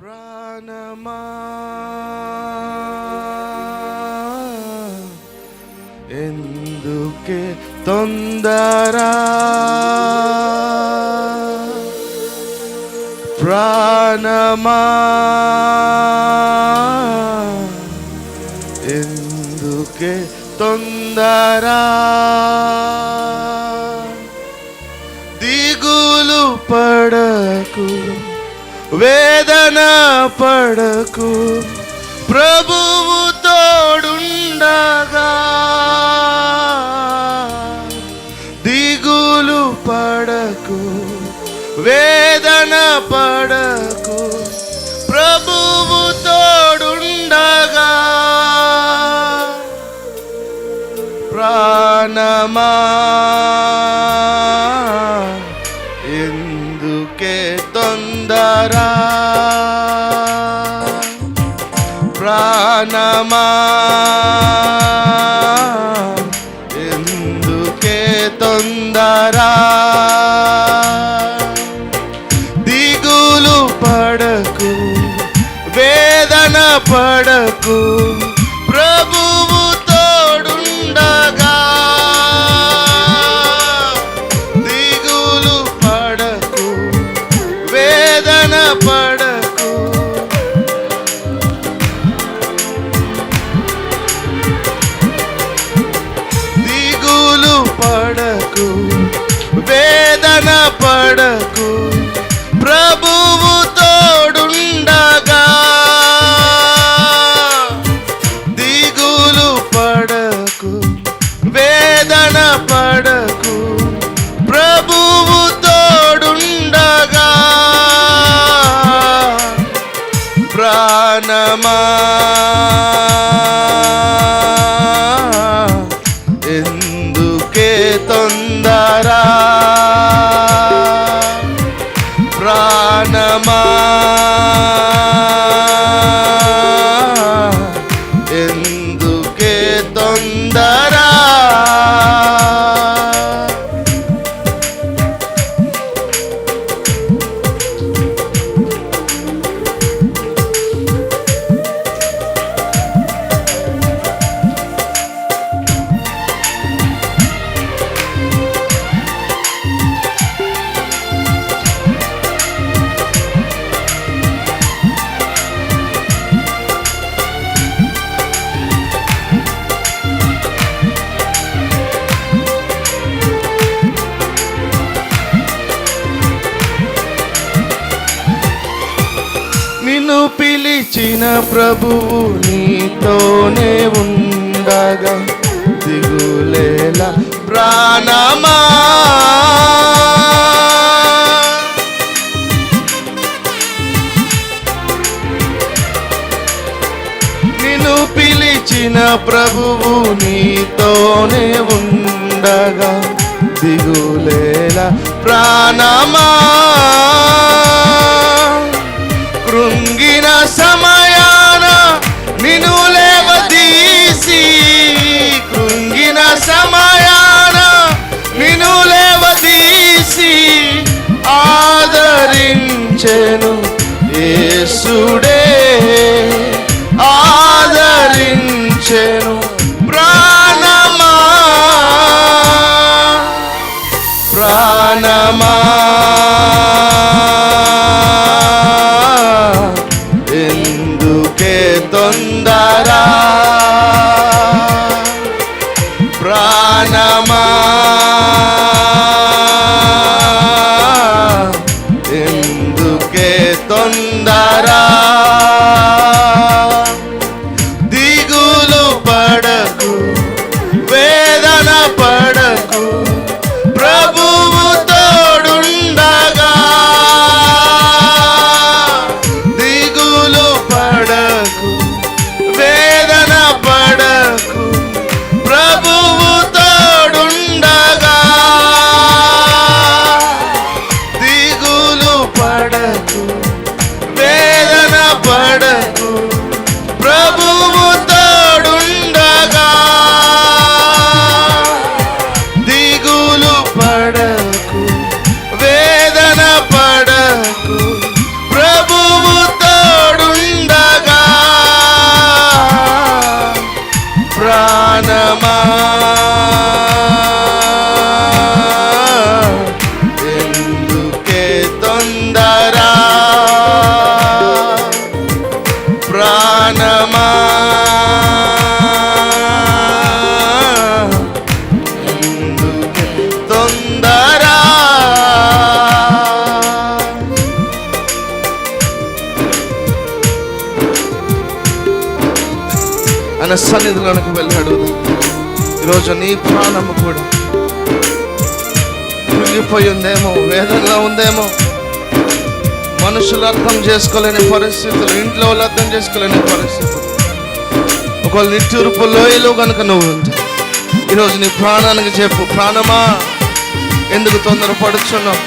ప్రాణమా ఎందుకే తొందర, ప్రాణమా ఎందుకే తొందర, దిగులు పడకు, వేదన పడకు, ప్రభువు తోడుండగా. దిగులు పడకు, వేదన పడకు, ప్రభువు తోడుండగా. ప్రాణమా ఎందుకే తొందర, ప్రాణమా ఎందుకే తొందర, దిగులు పడకు, వేదన పడకు, ప్రభువు తోడుండగా. దిగులు పడకు, వేదన పడకు, దిగులు పడకు, వేదన పడకు, ప్రభువు తోడుండగా. దిగులు పడకు, వేదన పడకు, ప్రభువు తోడుండగా. ప్రాణమా ఎందుకే తొందర, ప్రాణమా ఎందుకే తొందర. నిన్ను పిలిచిన ప్రభువు నీతోనే ఉండగా, దిగులేలా ప్రాణమా. నిన్ను పిలిచిన ప్రభువు నీతోనే ఉండగా, దిగులేలా ప్రాణమా. కృంగిన సమయాన నిన్ను లేవదీసి, కృంగిన సమయాన నిన్ను లేవదీసి, ఆదరించెను యేసుడే, ఆదరించెను. ప్రాణమా, ప్రాణమా ఎందుకే తొందర, ప్రాణమా ఎందుకే తొందర, దిగులు పడకు, వేదన పడకు, ప్రభువు తోడుండగా. దిగులు పడకు, వేదన పడకు, ప్రభువు తోడుండగా. దిగులు పడకు, ఆయన సన్నిధిలోనికి వెళ్ళి అడుగుదాం. ఈరోజు నీ ప్రాణము కూడా కృంగిపోయి ఉందేమో, వేదనలో ఉందేమో, మనుషులు అర్థం చేసుకోలేని పరిస్థితులు, ఇంట్లో వాళ్ళు అర్థం చేసుకోలేని పరిస్థితులు, ఒకవేళ నిట్టూర్పు లోయలో కనుక నువ్వు ఉంటే ఈరోజు నీ ప్రాణానికి చెప్పు, ప్రాణమా ఎందుకు తొందరపడుచున్నావు?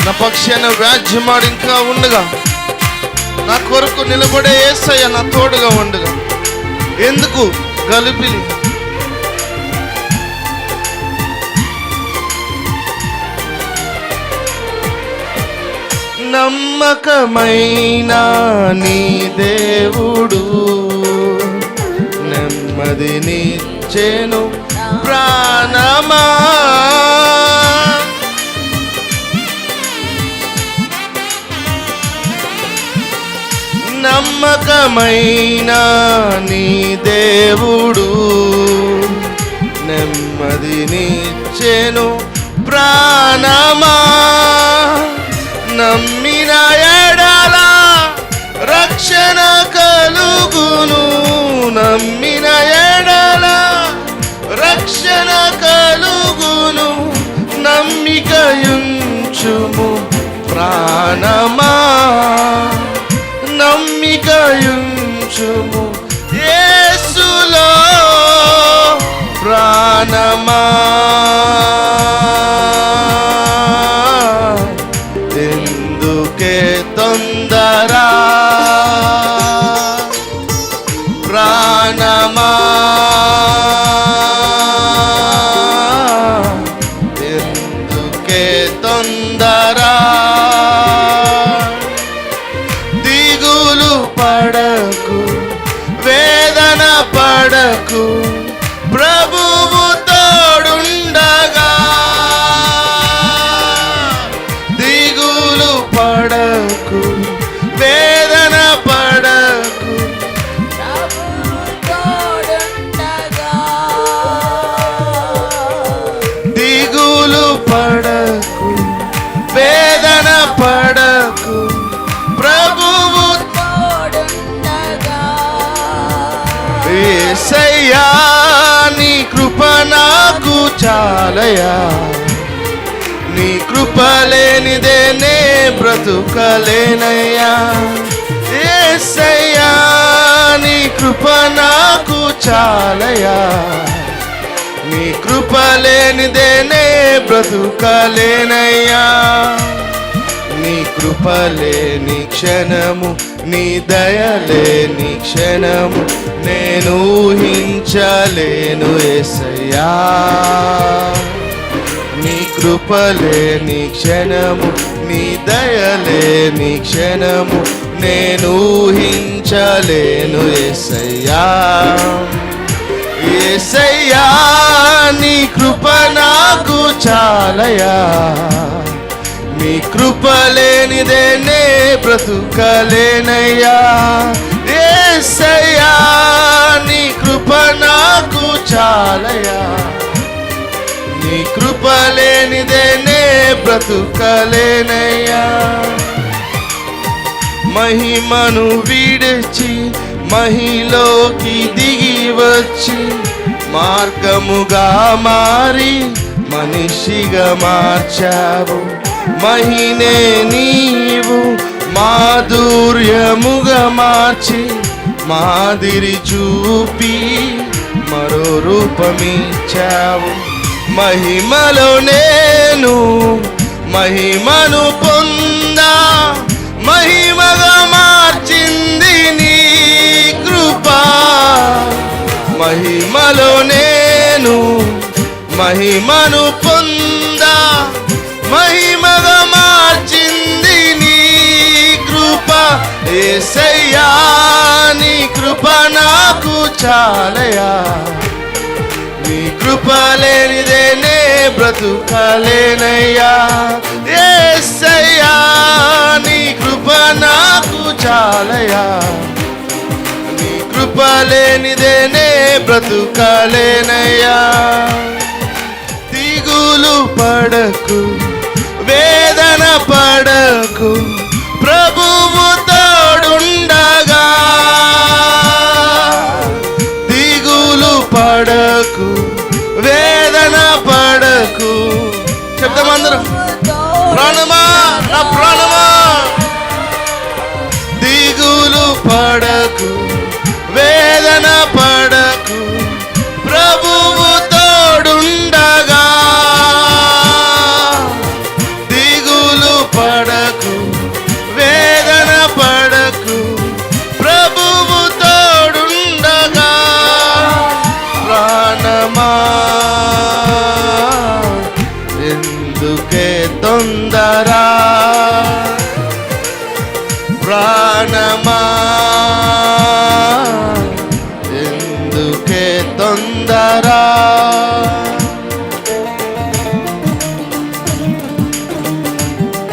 నా పక్షి అయిన వ్యాజ్యమాడు ఇంకా ఉండగా, నా కొరకు నిలబడే యేసయ్య నా తోడుగా ఉండగా, ఎందుకు గలిపిలి? నమ్మకమైన నీ దేవుడు నెమ్మదినిచ్చెను ప్రాణమా. నమ్మకమైన నీ దేవుడు నెమ్మదినిచ్చెను ప్రాణమా. నమ్మిన ఎడల రక్షణ కలుగును, నమ్మిన ఎడల రక్షణ కలుగును. నమ్మికయుంచుము ప్రాణమా, నమ్మికయుంచుము యేసులో ప్రాణమా. ఎందుకే తొందరా ప్రాణమా, ఎందుకే తొందరా? దిగులు పడకు, వేదన పడకు, ప్రభువు తోడుండగా. దిగులు పడకు, వేదన పడకు, దిగులు పడకు, వేదన పడకు, ప్రభువు యేసయ్యా నీ కృప నాకు చాలయా. నీ కృప లేనిదే నే బ్రతుకలేనయ్యా. యేసయ్యా నీ కృప నాకు చాలయా. నీ కృప లేనిదే నే బ్రతుకలేనయ్యా. నీ కృప లేని క్షణము, నీ దయలేని క్షణము నేను ఊహించలేను యేసయ్యా. నీ కృప లేని క్షణము, నీ దయలేని క్షణము నేను ఊహించలేను యేసయ్యా. యేసయ్యా నీ కృప నాకు చాలయా. నీ కృప లేనిదే నే బ్రతుకలేనయ్యా. యేసయ్యా నీ కృప నాకు చాలయా. నీ కృప లేనిదే నే బ్రతుకలేనయ్యా. మహిమను విడిచి మహిలోకి దిగి వచ్చి మార్గముగా మారి మనిషిగా మార్చావు. మహినే నీవు మాధుర్యముగా మార్చి మాదిరి చూపి మరో రూపమిచ్చావు. మహిమలో నేను మహిమను పొందా, మహిమగా మార్చింది నీ కృప. మహిమలో నేను మహిమను పొందా, మహిమగా మార్చింది నీ కృప. యేసయ్యా నీ కృప నాకు చాలయా. నీ కృప లేనిదే నే బ్రతుకలేనయ్యా. యేసయ్యా నీ కృప నాకు చాలయా. నీ కృప లేనిదే నే బ్రతుకలేనయ్యా. దిగులు పడకు, వేదన పడకు, ప్రభువు తోడుండగా. ప్రాణమా ఎందుకే తొందర,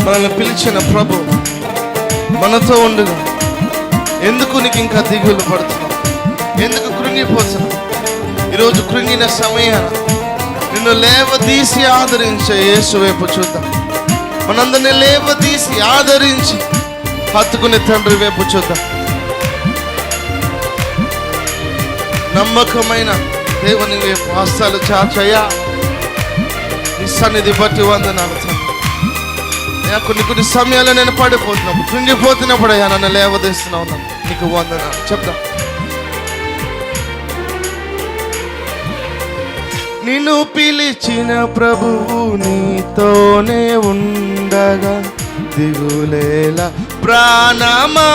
మనల్ని పిలిచిన ప్రభు మనతో ఉండగా ఎందుకు నీకు ఇంకా దిగులు పడుతున్నావు? ఎందుకు కృంగిపోతున్నావు? ఈరోజు కృంగిన సమయాన నిన్ను లేవదీసి ఆదరించే యేసు వైపు చూద్దాం. మనందరినీ లేవదీసి ఆదరించి హత్తుకునే తండ్రి వైపు చూద్దాం. నమ్మకమైన దేవుని వైపు హస్తాలు చాచయ్యా, నీ సన్నిధి బట్టి వందనాలు. కొన్ని సమయాల్లో నేను పడిపోతున్నప్పుడు, కృంగిపోతున్నప్పుడు అయ్యా నన్ను లేవదీస్తున్నావు, నీకు వందనాలు చెప్తా. నిన్ను పిలిచిన ప్రభువు నీతోనే ఉండగా దిగులేలా ప్రాణమా,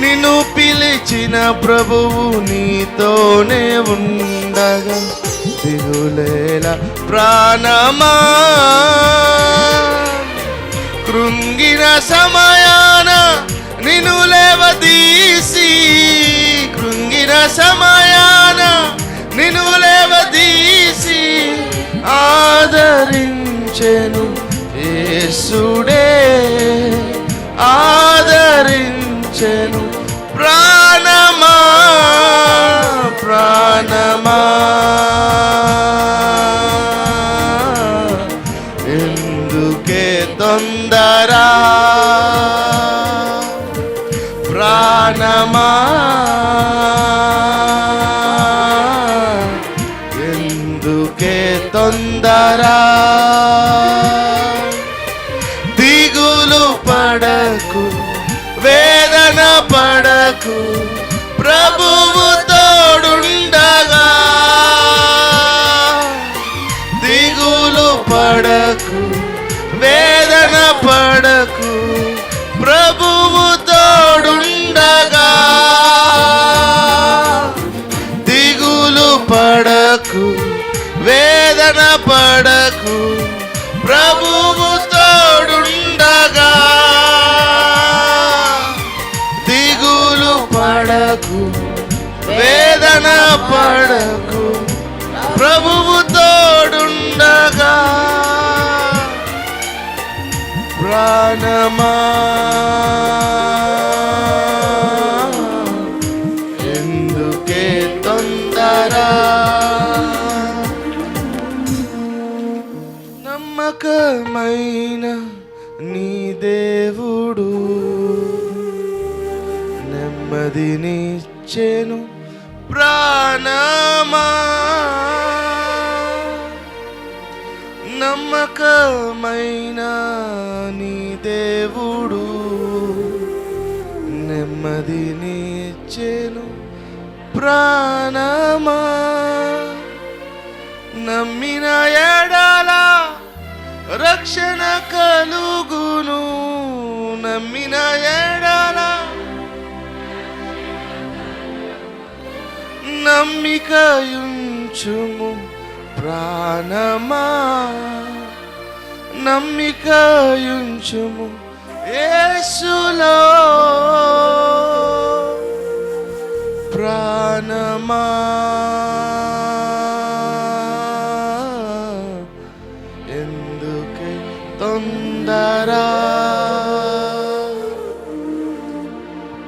నిన్ను పిలిచిన ప్రభువు నీతోనే ఉండగా దిగులేలా ప్రాణమా, కృంగిన సమయాన నిన్ను లేవదీసి, కృంగిన సమయాన నిన్ను లేవదీసి ఆదరించెను యేసుడే, ఆదరించెను ప్రాణమా, ప్రాణమా ఎందుకే తొందర, ప్రాణమా ఎందుకే తొందర, దిగులు పడకు వేదన పడకు ప్రభువు తోడుండగా, దిగులు పడకు వేదన పడకు ప్రభువు తోడుండగా, దిగులు పడకు వేదన పడకు ప్రభువు తోడుండగా, దిగులు పడకు వేదన పడకు ప్రభువు తోడుండగా, ప్రాణమా ఎందుకే తొందర, నమ్మకమైన నీ దేవుడు నెమ్మదినిచ్చెను ప్రాణమా, నమ్మకమైన నీ దేవుడు నెమ్మదినిచ్చెను ప్రాణమా, నమ్మిన ఎడల రక్షణ కలుగును, నమ్మిన ఎడల నమ్మికయుంచుము ప్రాణమా, నమ్మికయుంచుము యేసులో ప్రాణమా, ఎందుకే తొందర,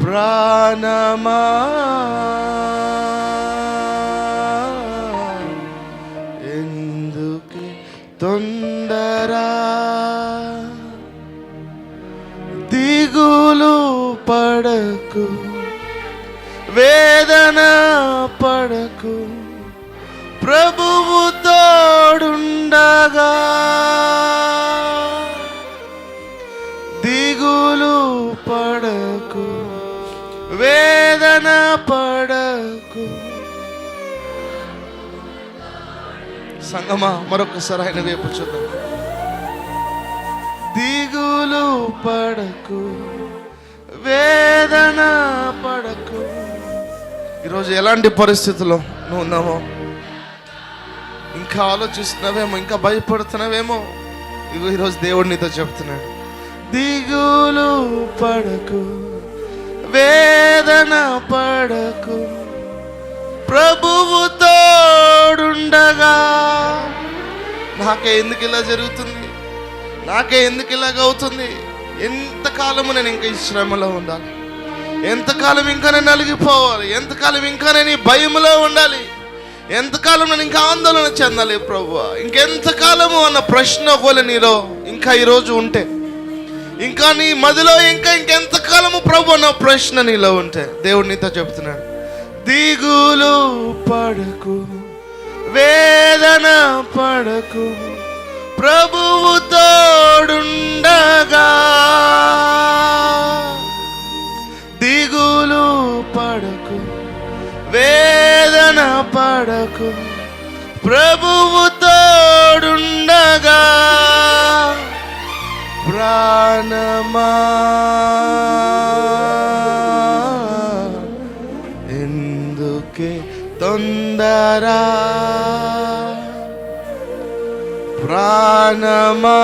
ప్రాణమా ఎందుకే తొందర, దిగులు పడకు వేదన పడకు ప్రభువు తోడుండగా, దిగులు పడకు వేదన పడకు. సంగమా మరొకసారి ఆయన వైపు చూద్దాం. దిగులు పడకు వేదన పడకు. ఈరోజు ఎలాంటి పరిస్థితుల్లో నువ్వు ఉన్నావో ఇంకా ఆలోచిస్తున్నావేమో, ఇంకా భయపడుతున్నావేమో. ఇగో ఈరోజు దేవుడు నీతో చెప్తున్నాడు, దిగులు పడకు, వేదన పడకు, ప్రభువు తోడుండగా. నాకే ఎందుకు ఇలా జరుగుతుంది, నాకే ఎందుకు ఇలాగ అవుతుంది, ఎంతకాలము నేను ఇంకా ఈ శ్రమలో ఉండాలి, ఎంతకాలం ఇంకా నేను నలిగిపోవాలి, ఎంతకాలం ఇంకా నేను ఈ భయములో ఉండాలి, ఎంతకాలం నేను ఇంకా ఆందోళన చెందాలి ప్రభువా, ఇంకెంతకాలము అన్న ప్రశ్న ఒకవేళ నీలో ఇంకా ఈరోజు ఉంటే, ఇంకా నీ మదిలో ఇంకెంతకాలము ప్రభు అన్న ప్రశ్న నీలో ఉంటే, దేవుడు నీతో చెప్తున్నాడు, దిగులు పడకు, వేదన పడకు, ప్రభువు తోడుండగా. దిగులు పడకు, వేదన పడకు, ప్రభువు తోడుండగా. ప్రాణమా ఎందుకే తొందర, ప్రాణమా